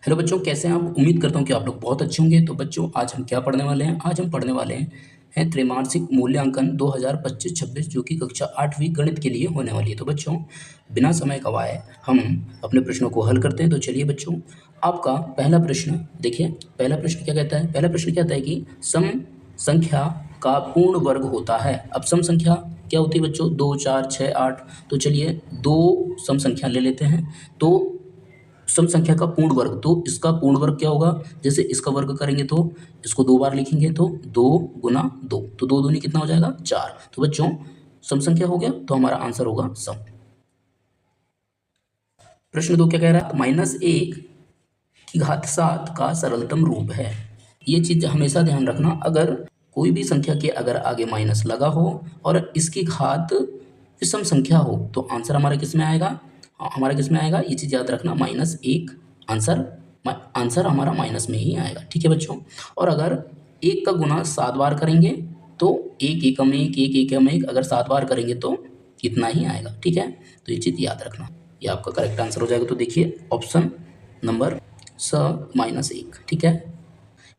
Hello बच्चों, कैसे हैं आप? उम्मीद करता हूँ कि आप लोग बहुत अच्छे होंगे। तो बच्चों, आज हम क्या पढ़ने वाले हैं? आज हम पढ़ने वाले हैं त्रैमासिक मूल्यांकन 2025-26 जो कि कक्षा 8वीं गणित के लिए होने वाली है। तो बच्चों, बिना समय गंवाए हम अपने प्रश्नों को हल करते हैं। तो चलिए बच्चों, आपका पहला प्रश्न देखिए। पहला प्रश्न क्या कहता है? पहला प्रश्न कहता है कि सम संख्या का पूर्ण वर्ग होता है। अब सम संख्या क्या होती है बच्चों? 2, 4, 6, 8। तो चलिए दो सम संख्या ले लेते हैं। तो सम संख्या का पूर्ण वर्ग, तो इसका पूर्ण वर्ग क्या होगा? जैसे इसका वर्ग करेंगे तो इसको दो बार लिखेंगे, तो 2 गुना 2, तो 2 दूनी कितना हो जाएगा? 4। तो बच्चों, सम संख्या हो गया, तो हमारा आंसर होगा सम। प्रश्न 2 क्या कह रहा है? -1 की घात 7 का सरलतम रूप है। ये चीज हमेशा ध्यान रखना, अगर कोई भी संख्या के अगर आगे माइनस लगा हो और इसकी घात विषम संख्या हो तो आंसर हमारा किस में आएगा? हमारा किस में आएगा? ये चीज याद रखना, -1। आंसर हमारा माइनस में ही आएगा। ठीक है बच्चों। और अगर 1 का गुना 7 बार करेंगे तो 1 एकम 1, 1 एकम 1, अगर 7 बार करेंगे तो इतना ही आएगा। ठीक है, तो ये चीज याद रखना, ये आपका करेक्ट आंसर हो जाएगा। तो देखिए ऑप्शन नंबर -1। ठीक है,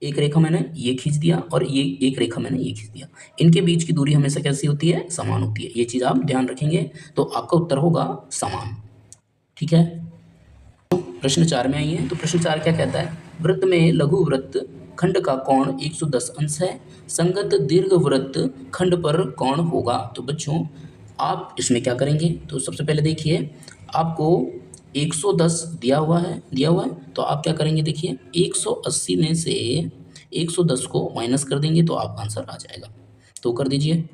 एक रेखा मैंने ये खींच दिया और ये एक रेखा मैंने ये खींच दिया। इनके बीच की दूरी हमेशा कैसी होती है? समान होती है। ये चीज आप ध्यान रखेंगे तो आपका उत्तर होगा समान। ठीक है, प्रश्न 4 में आइए। तो प्रश्न 4 क्या कहता है? वृत्त में लघु वृत्त खंड का कोण 110 अंश है, संगत दीर्घ वृत्त खंड पर कोण होगा। तो बच्चों, आप इसमें क्या करेंगे? तो सबसे पहले देखिए, आपको 110 दिया हुआ है, तो आप क्या करेंगे? देखिए 180 में से 110 को माइनस कर देंगे तो आपका आंसर आ जाएगा। तो कर दीजिए,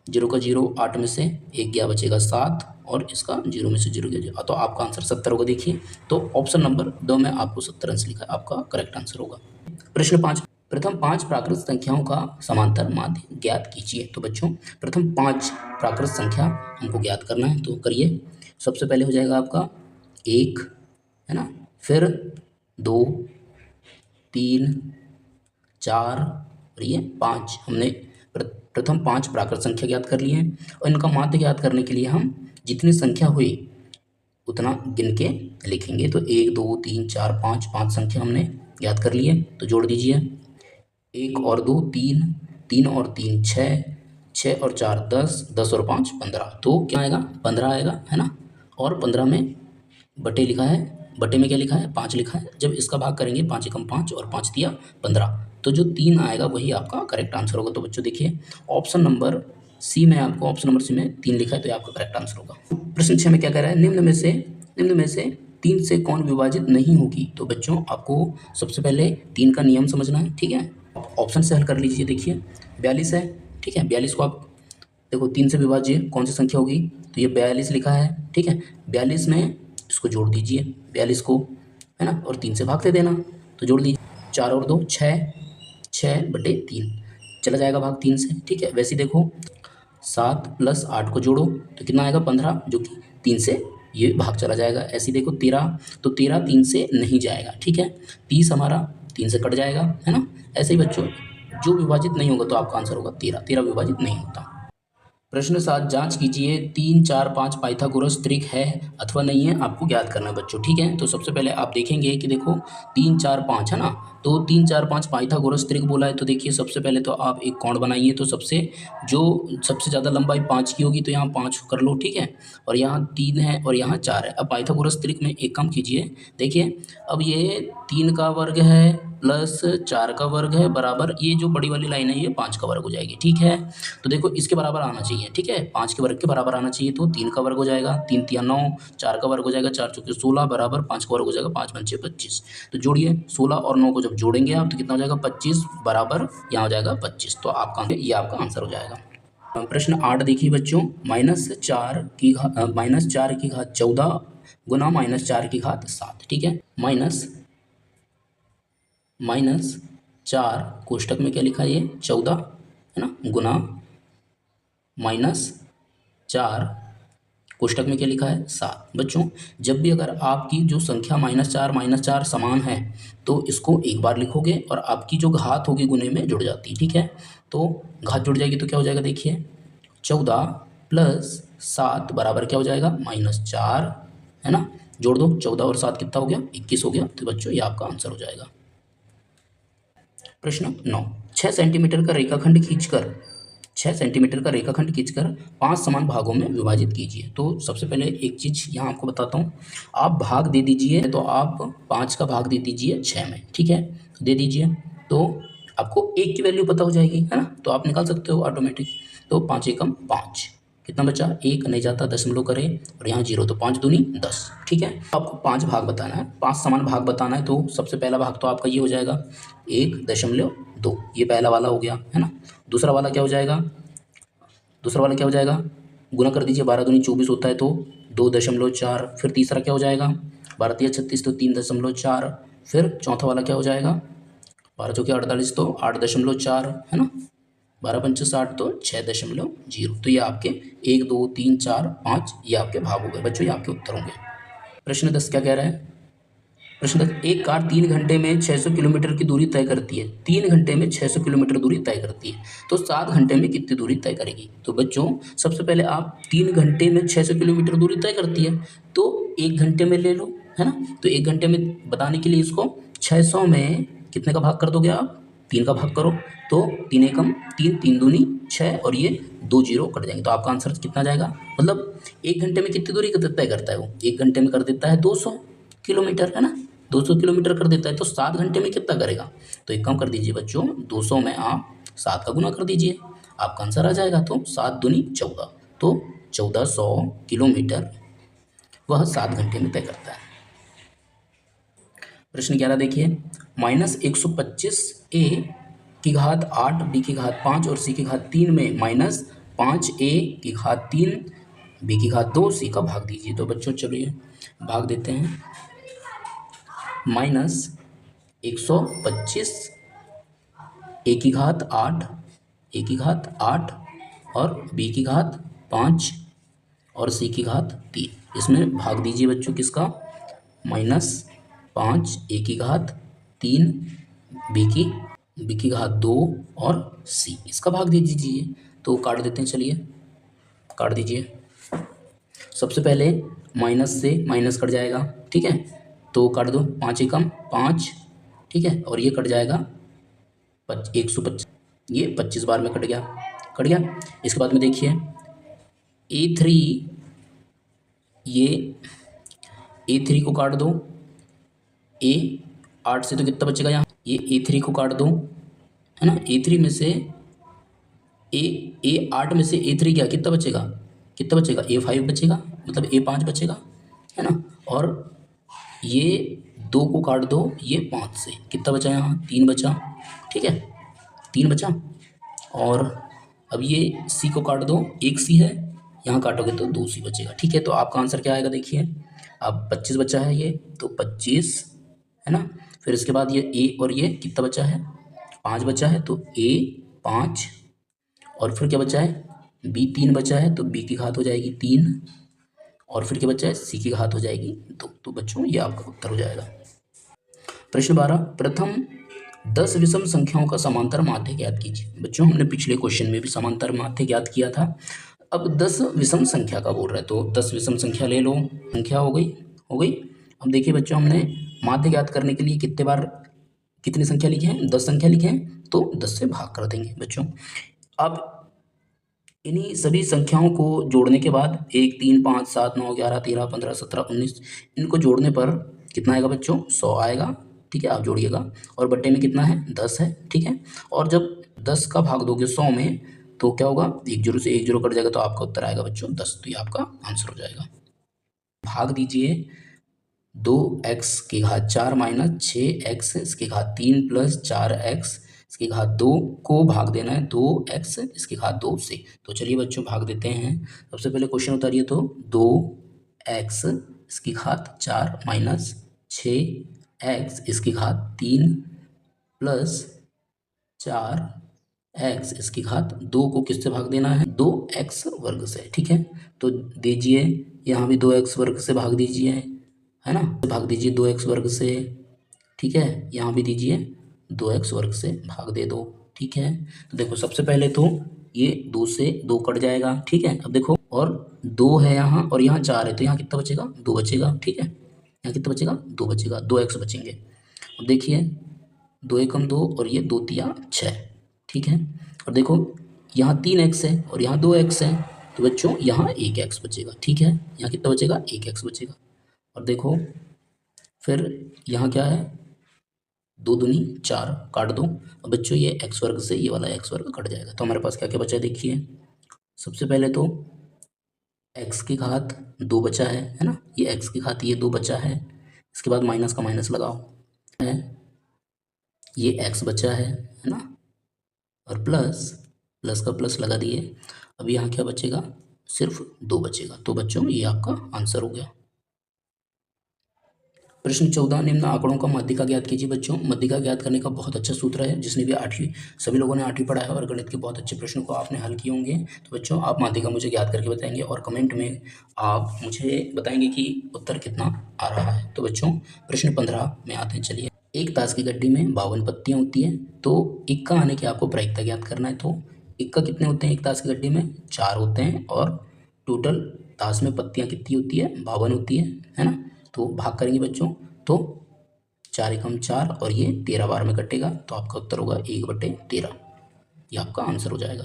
0 का 0, 8 में से 1 गया, बचेगा 7, और इसका 0 में से 0 गया 0, तो आपका आंसर 70 होगा। देखिए, तो ऑप्शन नंबर 2 में आपको 70 अंश लिखा है, आपका करेक्ट आंसर होगा। प्रश्न 5, प्रथम 5 प्राकृत संख्याओं का समांतर माध्य ज्ञात कीजिए। तो बच्चों, प्रथम 5 प्राकृत संख्या हमको ज्ञात करना है, तो करिए। सबसे पहले हो जाएगा आपका 1, है ना, फिर 2, 3, 4 और ये 5। हमने प्रथम 5 प्राकृत संख्या ज्ञात कर लिए हैं, और इनका माध्य ज्ञात करने के लिए हम जितनी संख्या हुई उतना गिन के लिखेंगे। तो 1, 2, 3, 4, 5, 5 संख्या हमने ज्ञात कर लिए, तो जोड़ दीजिए। 1 और 2 3, 3 और 3 6, 6 और 4 10, 10 और 5 15, तो क्या आएगा? 15 आएगा, है ना। और 15 में बटे लिखा है, बटे में क्या लिखा है? 5 लिखा है। जब इसका भाग करेंगे 5 एकम 5 और 5 दिया 15, तो जो 3 आएगा वही आपका करेक्ट आंसर होगा। तो बच्चों देखिए, ऑप्शन नंबर सी में, आपको ऑप्शन नंबर सी में 3 लिखा है, तो ये आपका करेक्ट आंसर होगा। प्रश्न 6 में क्या कह रहा है? निम्न में से 3 से कौन विभाजित नहीं होगी? तो बच्चों, आपको सबसे पहले 3 का नियम समझना है। ठीक है, ऑप्शन से हल कर लीजिए। देखिए 42 है, ठीक है, 42 को आप देखो 3 से विभाज्य कौन सी संख्या होगी? तो ये 42 लिखा है। ठीक है, 42 में इसको जोड़ दीजिए, 42 को, है ना, और 3 से भाग दे देना, तो जोड़ दीजिए। 4 और 2 6, 6/3 चला जाएगा भाग 3 से। ठीक है, वैसे देखो 7 + 8 को जोड़ो तो कितना आएगा? 15, जो कि 3 से ये भाग चला जाएगा। ऐसे देखो 13, तो 13 3 से नहीं जाएगा। ठीक है, 30 हमारा 3 से कट जाएगा, है ना। ऐसे ही बच्चों, जो विभाजित नहीं होगा तो आपका आंसर होगा 13। 13 विभाजित नहीं होता। प्रश्न 7, जांच कीजिए 3, 4, 5 पाइथागोरस त्रिक है अथवा नहीं है, आपको ज्ञात करना है बच्चों। ठीक है, तो सबसे पहले आप देखेंगे कि देखो 3, 4, 5 है ना, तो 3, 4, 5 पाइथागोरस त्रिक बोला है। तो देखिए सबसे पहले तो आप एक कोण बनाइए, तो सबसे ज़्यादा लंबाई 5 की होगी, तो यहाँ 5 कर लो। ठीक है, और यहाँ 3 है और यहाँ 4 है। अब पाइथागोरस त्रिक में एक काम कीजिए, देखिए अब ये 3 का वर्ग है प्लस 4 का वर्ग है बराबर, ये जो बड़ी वाली लाइन है ये 5 का वर्ग हो जाएगी। ठीक है, तो देखो इसके बराबर आना चाहिए। ठीक है, 5 के वर्ग के बराबर आना चाहिए, तो 3 का वर्ग हो जाएगा, 3 × 3 = 9, 4 का वर्ग हो जाएगा, 4 × 4 = 16 बराबर 5 का वर्ग हो जाएगा, 5 × 5 = 25। तो जोड़िए 16 और 9 को जब जोड़ेंगे आप तो कितना हो जाएगा? 25 बराबर यहाँ हो जाएगा 25, तो आपका ये आपका आंसर हो जाएगा। प्रश्न 8 देखिए बच्चों, -4 की घात 14 गुना -4 की घात 7। ठीक है, -4 कोष्टक में क्या लिखा है? ये 14, है ना, गुना -4 कोष्टक में क्या लिखा है? 7। बच्चों, जब भी अगर आपकी जो संख्या -4 समान है तो इसको एक बार लिखोगे और आपकी जो घात होगी गुने में जुड़ जाती है। ठीक है, तो घात जुड़ जाएगी तो क्या हो जाएगा? देखिए 14 + 7 बराबर क्या हो जाएगा? -4, है ना। जोड़ दो, 14 और 7 कितना हो गया, 21 हो गया। तो बच्चों ये आपका आंसर हो जाएगा। प्रश्न 9, 6 सेंटीमीटर का रेखाखंड खींचकर 6 सेंटीमीटर का रेखाखंड खींचकर 5 समान भागों में विभाजित कीजिए। तो सबसे पहले एक चीज़ यहाँ आपको बताता हूँ, आप भाग दे दीजिए, तो आप 5 का भाग दे दीजिए 6 में, ठीक है, तो दे दीजिए, तो आपको 1 की वैल्यू पता हो जाएगी, है ना, तो आप निकाल सकते हो ऑटोमेटिक। तो 5 एकम 5, कितना बचा, 1 नहीं जाता, दशमलव करे और यहाँ 0, तो 5 दूनी 10, ठीक है। आपको 5 भाग बताना है, 5 समान भाग बताना है, तो सबसे पहला भाग तो आपका ये हो जाएगा 1.2, ये पहला वाला हो गया, है ना। दूसरा वाला क्या हो जाएगा, दूसरा वाला क्या हो जाएगा, गुना कर दीजिए, 12 दूनी 24 होता है, तो 2.4। फिर तीसरा क्या हो जाएगा, 12 तिया 36, तो 3.4। फिर चौथा वाला क्या हो जाएगा, 12 चौके 48, तो 8.4, है ना, 12 पंचे 60, तो 6.0। तो ये आपके 1 2 3 4 5 ये आपके भाग हो गए बच्चों, ये आपके उत्तर होंगे। प्रश्न 10 क्या कह रहा है, प्रश्न 10, एक कार 3 घंटे में 600 किलोमीटर की दूरी तय करती है, 3 घंटे में 600 किलोमीटर दूरी तय करती है, तो 7 घंटे में कितनी दूरी तय करेगी। तो बच्चों सबसे पहले आप 3 घंटे में 600 किलोमीटर दूरी तय करती है, तो 1 घंटे में ले लो, है ना। तो 1 घंटे में बताने के लिए इसको 600 में कितने का भाग कर दोगे आप, 3 का भाग करो, तो 3 एकम 3, 3 दूनी 6 और ये 2 जीरो कट जाएंगे, तो आपका आंसर कितना जाएगा, मतलब 1 घंटे में कितनी दूरी तय करता है वो, 1 घंटे में कर देता है 200 किलोमीटर, है ना, 200 किलोमीटर कर देता है, तो 7 घंटे में कितना करेगा। तो एक काम कर दीजिए बच्चों, 200 में आप 7 का गुना कर दीजिए, आपका आंसर आ जाएगा। तो 7 दूनी 14, तो 1400 किलोमीटर वह 7 घंटे में तय करता है। प्रश्न 11 देखिए, -125 a की घात 8, b की घात 5 और c की घात 3 में -5a की घात 3, b की घात 2, c का भाग दीजिए। तो बच्चों चलिए भाग देते हैं, -125 ए की घात 8, ए की घात 8 और बी की घात 5 और सी की घात 3, इसमें भाग दीजिए बच्चों किसका, -5 ए की घात 3, बी की घात 2 और सी, इसका भाग दे दीजिए। तो काट देते हैं, चलिए काट दीजिए। सबसे पहले माइनस से माइनस कट जाएगा, ठीक है, तो काट दो, 5 एकम 5, ठीक है, और ये कट जाएगा 125, ये 25 बार में कट गया, कट गया। इसके बाद में देखिए A3, ये A3 को काट दो, A8 से तो कितना बचेगा यहाँ, ये A3 को काट दो, है ना, A3 में से A8 में से A3 क्या कितना बचेगा, कितना बचेगा, A5 बचेगा, मतलब A5 बचेगा, है ना, और ये 2 को काट दो, ये 5 से कितना बचा, यहाँ 3 बचा, ठीक है, 3 बचा। और अब ये C को काट दो, 1 C है, यहाँ काटोगे तो 2 C बचेगा, ठीक है। तो आपका आंसर क्या आएगा, देखिए अब 25 बचा है ये, तो 25, है ना। फिर इसके बाद ये A और ये कितना बचा है, 5 बचा है, तो A 5, और फिर क्या बचा है, B 3 बचा है, तो B की घात हो जाएगी 3, और फिर क्या बचा है, C की घात हो जाएगी 2। तो बच्चों ये आपका उत्तर हो जाएगा। प्रश्न 12, प्रथम 10 विषम संख्याओं का समांतर माध्य ज्ञात कीजिए। बच्चों हमने पिछले क्वेश्चन में भी समांतर माध्य ज्ञात किया था, अब 10 विषम संख्या का बोल रहा है, तो 10 विषम संख्या ले लो, संख्या हो गई, हो गई। अब देखिए बच्चों, हमने माध्य ज्ञात करने के लिए कितने बार कितनी संख्या लिखे हैं, 10 संख्या लिखे हैं, तो 10 से भाग कर देंगे बच्चों। अब इन्हीं सभी संख्याओं को जोड़ने के बाद 1 3 5 7 9 11 13 15 17 19, इनको जोड़ने पर कितना आएगा बच्चों, 100 आएगा, ठीक है, आप जोड़िएगा, और बट्टे में कितना है, 10 है, ठीक है। और जब 10 का भाग दोगे 100 में, तो क्या होगा, 1 जीरो से 1 जीरो कट जाएगा, तो आपका उत्तर आएगा बच्चों 10। तो ये आपका आंसर हो जाएगा। भाग दीजिए 2x की घात 4 माइनस 6x इसकी घात 3 प्लस 4x इसकी घात 2 को भाग देना है 2x इसकी घात 2 से। तो चलिए बच्चों भाग देते हैं। सबसे पहले क्वेश्चन उतारिए, तो 2x इसकी घात 4 माइनस 6x इसकी घात 3 प्लस 4x इसकी घात 2 को किससे भाग देना है, 2x वर्ग से, ठीक है। तो दीजिए, यहाँ भी 2x वर्ग से भाग दीजिए, है ना, भाग दीजिए 2x वर्ग से, ठीक है, यहाँ भी दीजिए 2x वर्ग से भाग दे दो, ठीक है। तो देखो सबसे पहले तो ये 2 से 2 कट जाएगा, ठीक है। अब देखो और 2 है यहाँ और यहाँ 4 है, तो यहाँ कितना बचेगा? 2 बचेगा, ठीक है। यहाँ कितना बचेगा? 2 बचेगा, 2x बचेंगे। अब देखिए 2 एकम 2 और ये 2 तिया 6, ठीक है। और देखो यहाँ 3x है और यहाँ 2x है, तो बच्चों यहाँ 1x बचेगा, ठीक है। यहाँ कितना बचेगा? 1x बचेगा। और देखो फिर यहाँ क्या है? 2 दूनी 4, काट दो। अब बच्चों ये x वर्ग से ये वाला x वर्ग कट जाएगा, तो हमारे पास क्या क्या बचा है देखिए। सबसे पहले तो x की घात 2 बचा है ना, ये x की घात ये 2 बचा है। इसके बाद माइनस का माइनस लगाओ, है ये x बचा है ना, और प्लस प्लस का प्लस लगा दिए। अब यहाँ क्या बचेगा? सिर्फ 2 बचेगा। तो बच्चों ये आपका आंसर हो गया। प्रश्न 14, निम्न आंकड़ों का माध्यिका ज्ञात कीजिए। बच्चों माध्यिका ज्ञात करने का बहुत अच्छा सूत्र है, जिसने भी 8वीं, सभी लोगों ने 8वीं पढ़ा है और गणित के बहुत अच्छे प्रश्नों को आपने हल किए होंगे। तो बच्चों आप माध्यिका मुझे ज्ञात करके बताएंगे और कमेंट में आप मुझे बताएंगे कि उत्तर कितना आ रहा है। तो बच्चों प्रश्न 15 में आते हैं, चलिए। एक ताश की गड्डी में 52 पत्तियाँ होती हैं, तो इक्का आने की आपको प्रायिकता ज्ञात करना है। तो इक्का कितने होते हैं एक ताश की गड्डी में? 4 होते हैं, और टोटल ताश में पत्तियाँ कितनी होती है? 52 होती है ना। तो भाग करेंगे बच्चों, तो 4 एकम 4 और ये 13 बार में कटेगा, तो आपका उत्तर होगा 1/13। ये आपका आंसर हो जाएगा।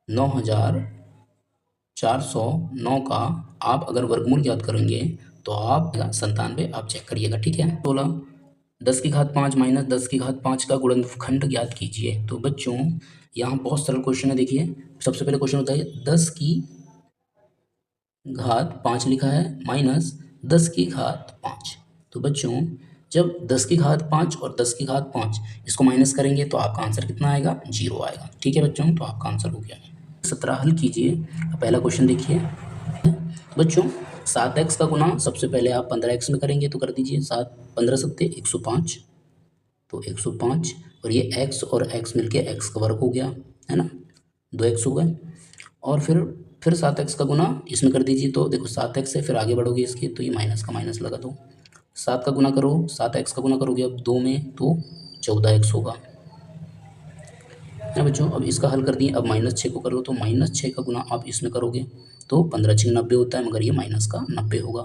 9409 का आप अगर वर्गमूल ज्ञात करेंगे तो आप 97 आप चेक करिएगा, ठीक है। 16, 10 की घात 5 माइनस 10 की घात 5 का गुणनखंड ज्ञात कीजिए। तो बच्चों यहाँ बहुत सरल क्वेश्चन है, देखिए। सबसे पहले क्वेश्चन होता है 10 की घात 5 लिखा है माइनस 10 की घात 5। तो बच्चों जब 10 की घात 5 और 10 की घात 5 इसको माइनस करेंगे तो आपका आंसर कितना आएगा? 0 आएगा, ठीक है बच्चों। तो आपका आंसर हो गया। 17 हल कीजिए। पहला क्वेश्चन देखिए बच्चों, 7x का गुना सबसे पहले आप 15x में करेंगे, तो कर दीजिए। 7 15 सत्ते 105, तो 105 और ये x और x मिलके x का वर्ग हो गया, है ना, 2x हो गए। और फिर 7x का गुना इसमें कर दीजिए, तो देखो 7x है, फिर आगे बढ़ोगे इसके, तो ये माइनस का माइनस लगा दो। 7 का गुना करो, 7x का गुना करोगे अब 2 में, तो 14x होगा, है ना बच्चों। अब इसका हल कर दिए। अब -6 को करो, तो -6 का गुना आप इसमें करोगे तो 15 6 90 होता है, मगर ये माइनस का 90 होगा,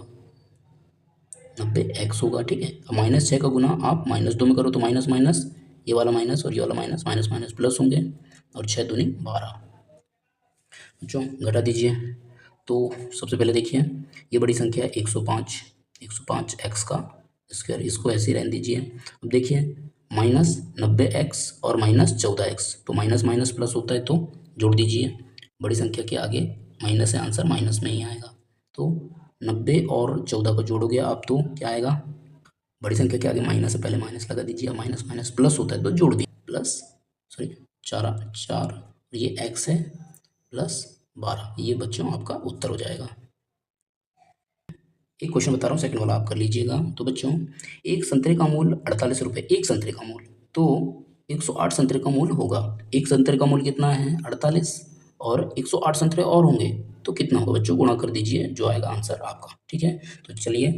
90x होगा, ठीक है। अब -6 का गुना आप -2 में करो, तो माइनस माइनस ये वाला माइनस और ये वाला माइनस, माइनस माइनस प्लस होंगे, और 6 दूनी 12। बच्चों घटा दीजिए। तो सबसे पहले देखिए ये बड़ी संख्या है 105 x का स्क्वायर, इसको ऐसे ही रहने दीजिए। अब देखिए -90x और -14x, तो माइनस माइनस प्लस होता है, तो जोड़ दीजिए। बड़ी संख्या के आगे माइनस है, आंसर माइनस में ही आएगा। तो 90 और 14 को जोड़ोगे आप, तो क्या आएगा? बड़ी संख्या के आगे माइनस है, पहले माइनस लगा दीजिए। अब माइनस माइनस प्लस होता है, तो जोड़ दीजिए। प्लस सॉरी 4 ये x है प्लस 12, ये बच्चों आपका उत्तर हो जाएगा। एक क्वेश्चन बता रहा हूँ, सेकंड वाला आप कर लीजिएगा। तो बच्चों एक संतरे का मूल्य 48 रुपये, एक संतरे का मूल्य, तो 108 संतरे का मूल्य होगा। एक संतरे का मूल्य कितना है? 48, और 108 संतरे और होंगे तो कितना होगा बच्चों? गुणा कर दीजिए, जो आएगा आंसर आपका, ठीक है। तो चलिए